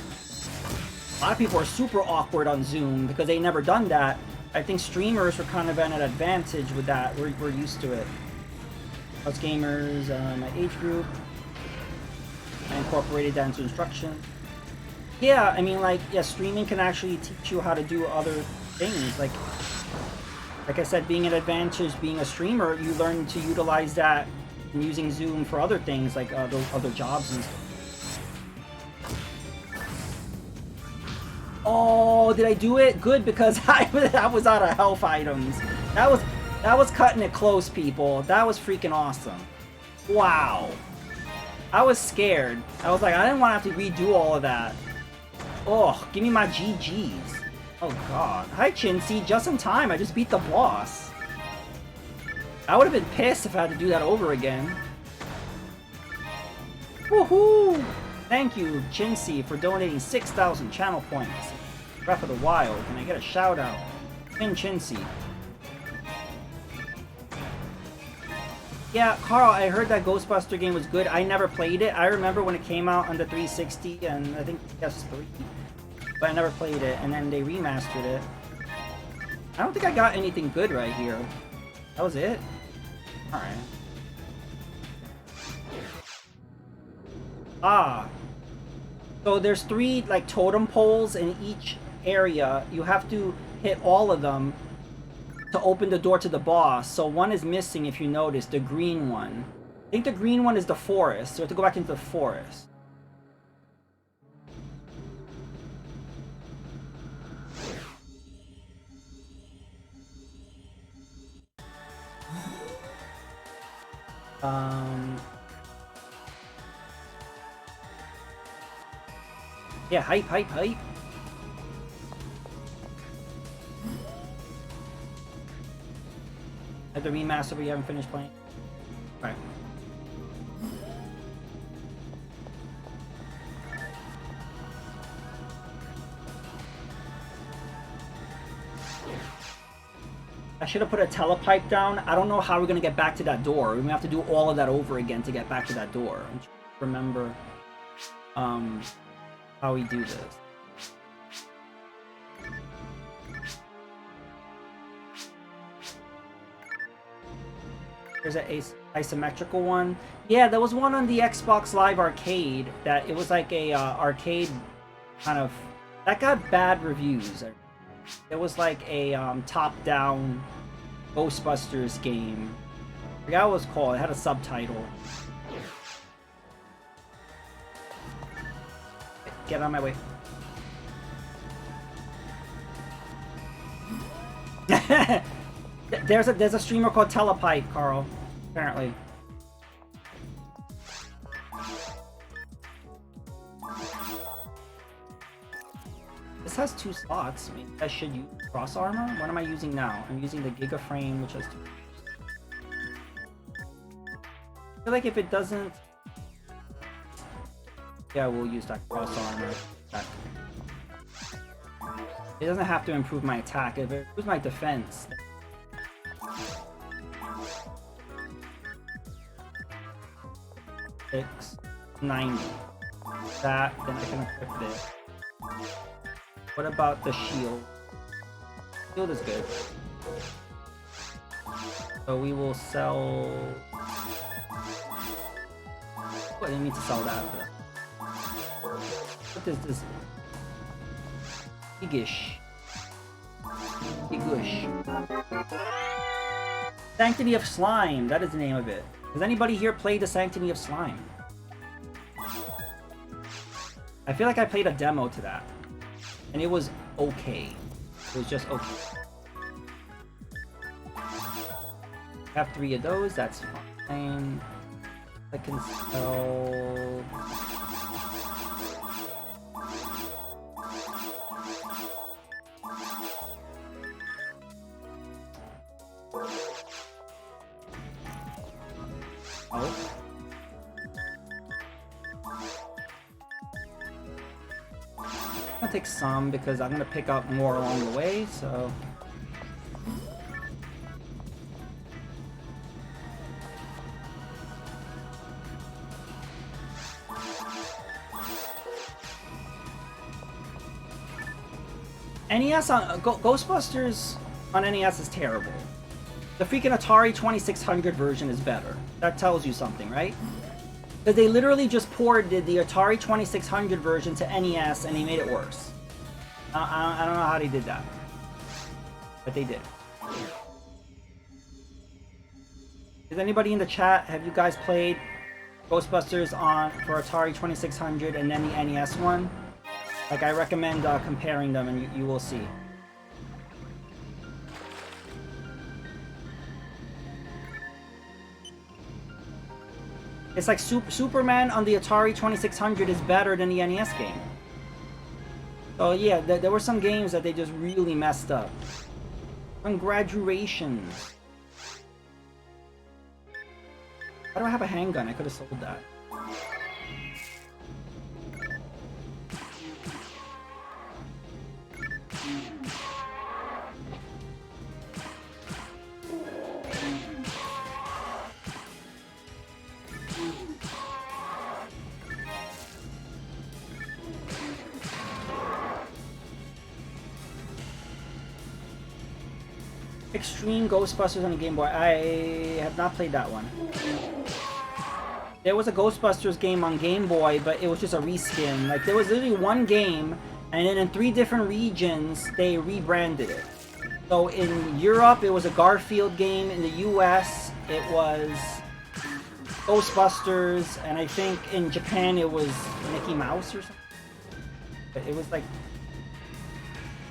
a lot of people are super awkward on Zoom because they never done that. I think streamers were kind of at an advantage with that. We're used to it. Us gamers, my age group, I incorporated that into instruction. Yeah, I mean, like, yeah, streaming can actually teach you how to do other things. Like I said, being an advantage, being a streamer, you learn to utilize that and using Zoom for other things, like those other jobs and stuff. Oh, did I do it? Good, because I was out of health items. That was cutting it close, people. That was freaking awesome. Wow. I was scared. I was like, I didn't want to have to redo all of that. Oh, give me my GGs. Oh god. Hi, Chinsey. Just in time. I just beat the boss. I would have been pissed if I had to do that over again. Woohoo! Thank you, Chinsey, for donating 6,000 channel points. Breath of the Wild. Can I get a shout out? Finn Chinsey. Yeah, Carl, I heard that Ghostbuster game was good. I never played it. I remember when it came out on the 360 and I think PS3. But I never played it, and then they remastered it. I don't think I got anything good right here. That was it? Alright. Ah. So there's 3 like totem poles in each area. You have to hit all of them to open the door to the boss. So one is missing, if you notice, the green one. I think the green one is the forest, so you have to go back into the forest. Yeah, hype, hype, hype. At the remaster, but you haven't finished playing. Alright. I should have put a telepipe down. I don't know how we're gonna get back to that door. We're gonna have to do all of that over again to get back to that door. I'm trying to remember how we do this. There's an isometrical one. Yeah, there was one on the Xbox Live Arcade that it was like a arcade kind of that got bad reviews. It was like a top-down Ghostbusters game. I forgot what it was called. It had a subtitle. Get out of my way. There's a streamer called Telepipe, Carl. Apparently. This has 2 slots. I mean, I should use cross armor. What am I using now? I'm using the Giga Frame, which has 2. I feel like if it doesn't, yeah, we'll use that cross armor. It doesn't have to improve my attack. If it improves my defense. 690. That, then I can equip it. What about the shield? Shield is good. So we will sell. I didn't mean to sell that. But... what is this? Bigish. Sanctity of Slime. That is the name of it. Has anybody here played the Sanctity of Slime? I feel like I played a demo to that. And it was okay. It was just okay. I have 3 of those, that's fine. I can sell... oh. I'm gonna take some because I'm gonna pick up more along the way, so... NES on Ghostbusters on NES is terrible. The freaking Atari 2600 version is better. That tells you something, right? Because they literally just ported the Atari 2600 version to NES and they made it worse. I don't know how they did that. But they did. Is anybody in the chat, have you guys played Ghostbusters for Atari 2600 and then the NES one? Like, I recommend comparing them and you will see. It's like Superman on the Atari 2600 is better than the NES game. So yeah, there were some games that they just really messed up. Congratulations. Why do I have a handgun? I could have sold that. Extreme Ghostbusters on the Game Boy. I have not played that one. There was a Ghostbusters game on Game Boy, but it was just a reskin. Like, there was literally one game, and then in 3 different regions, they rebranded it. So in Europe, it was a Garfield game. In the US, it was Ghostbusters. And I think in Japan, it was Mickey Mouse or something. But it was like...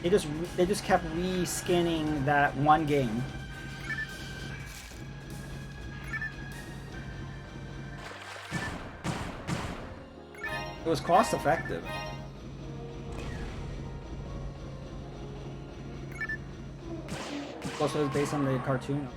They just kept reskinning that one game. It was cost effective. Also, it was based on the cartoon.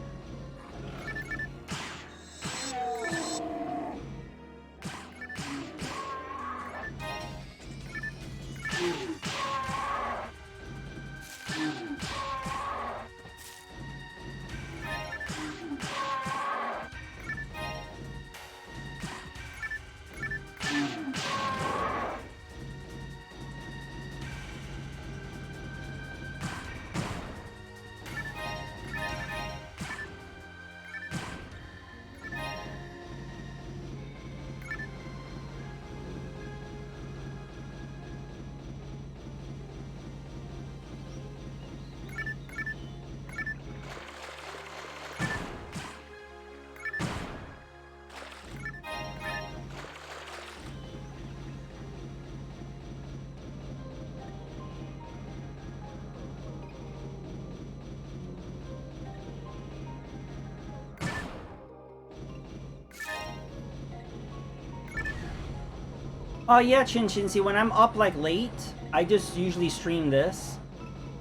Oh yeah, Chin Chin. See, when I'm up like late, I just usually stream this.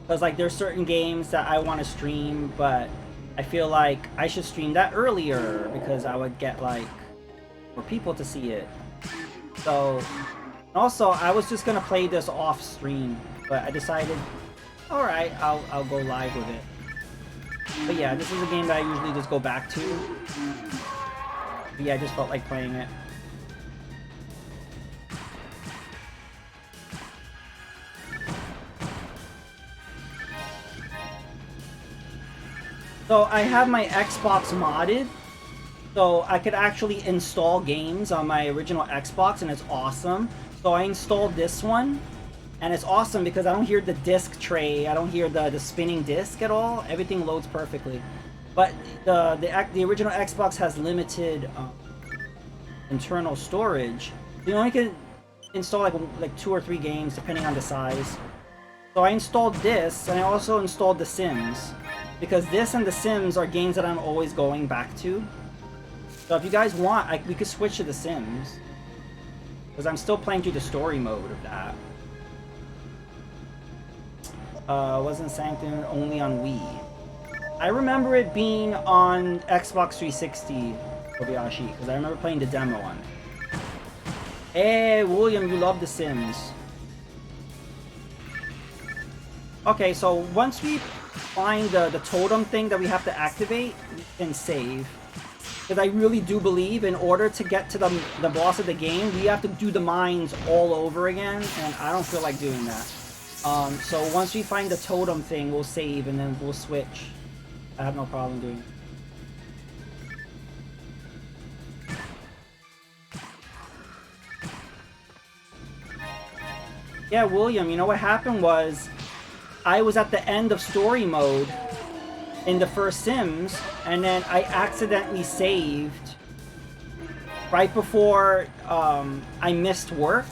Because like there's certain games that I want to stream, but I feel like I should stream that earlier because I would get like more people to see it. So, also I was just gonna play this off stream, but I decided, all right, I'll go live with it. But yeah, this is a game that I usually just go back to. But yeah, I just felt like playing it. So I have my Xbox modded, so I could actually install games on my original Xbox, and it's awesome. So I installed this one, and it's awesome because I don't hear the disc tray, I don't hear the spinning disc at all. Everything loads perfectly. But the original Xbox has limited internal storage. You only can install like 2 or 3 games depending on the size. So I installed this, and I also installed The Sims. Because this and The Sims are games that I'm always going back to. So if you guys want, we could switch to The Sims. Because I'm still playing through the story mode of that. Wasn't Sanctum only on Wii? I remember it being on Xbox 360, Kobayashi, because I remember playing the demo on it. Hey, William, you love The Sims. Okay, so once we find the totem thing that we have to activate, we can save. Because I really do believe in order to get to the boss of the game, we have to do the mines all over again, and I don't feel like doing that. So once we find the totem thing, we'll save and then we'll switch. I have no problem doing it. Yeah, William, you know what happened was, I was at the end of story mode in the first Sims, and then I accidentally saved right before I missed work.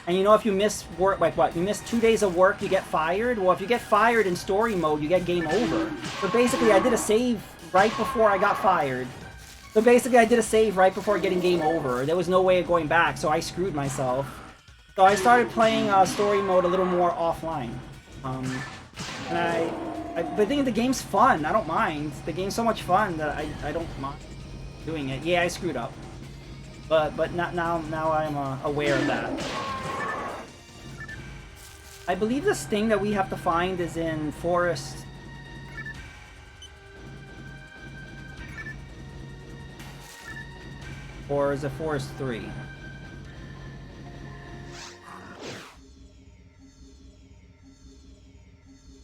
And you know, if you miss work, like what? You miss 2 days of work, you get fired? Well, if you get fired in story mode, you get game over. So basically, I did a save right before I got fired. So basically, I did a save right before getting game over. There was no way of going back, so I screwed myself. So I started playing story mode a little more offline. And but I think the game's fun. I don't mind. The game's so much fun that I don't mind doing it. Yeah, I screwed up, but not now I'm aware of that. I believe this thing that we have to find is in Forest. Or is it Forest 3?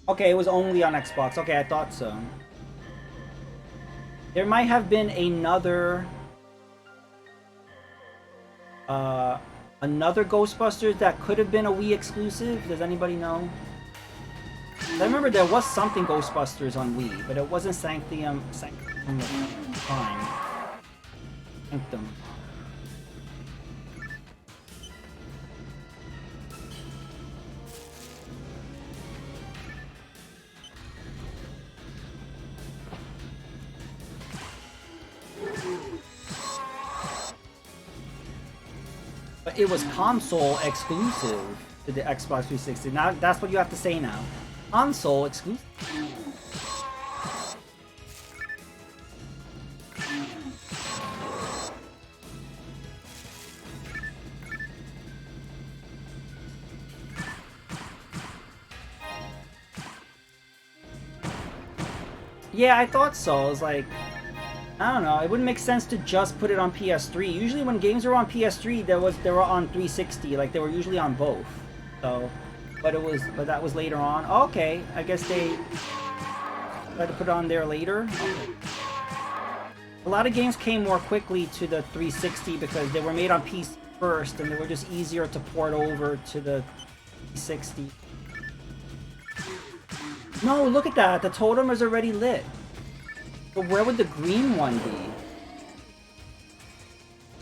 Okay, it was only on Xbox. Okay, I thought so. There might have been another Ghostbusters that could have been a Wii exclusive. Does anybody know? I remember there was something Ghostbusters on Wii, but it wasn't Sanctum of Time. Sanctum. But it was console exclusive to the Xbox 360. Now that's what you have to say now. Console exclusive. Yeah, I thought so. I was like, I don't know. It wouldn't make sense to just put it on PS3. Usually, when games were on PS3, they were on 360. Like they were usually on both. So, but that was later on. Okay, I guess they tried to put it on there later. Okay. A lot of games came more quickly to the 360 because they were made on PC first, and they were just easier to port over to the 360. No, look at that. The totem is already lit. But where would the green one be?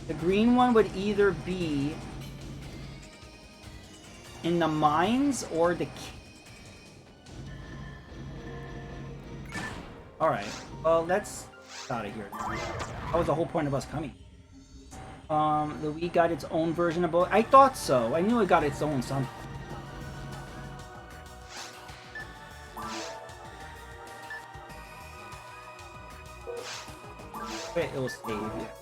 The green one would either be in the mines or the... Alright, well, let's get out of here. That was the whole point of us coming. The Wii got its own version of both. I thought so. I knew it got its own something. Wait, it will save, yeah.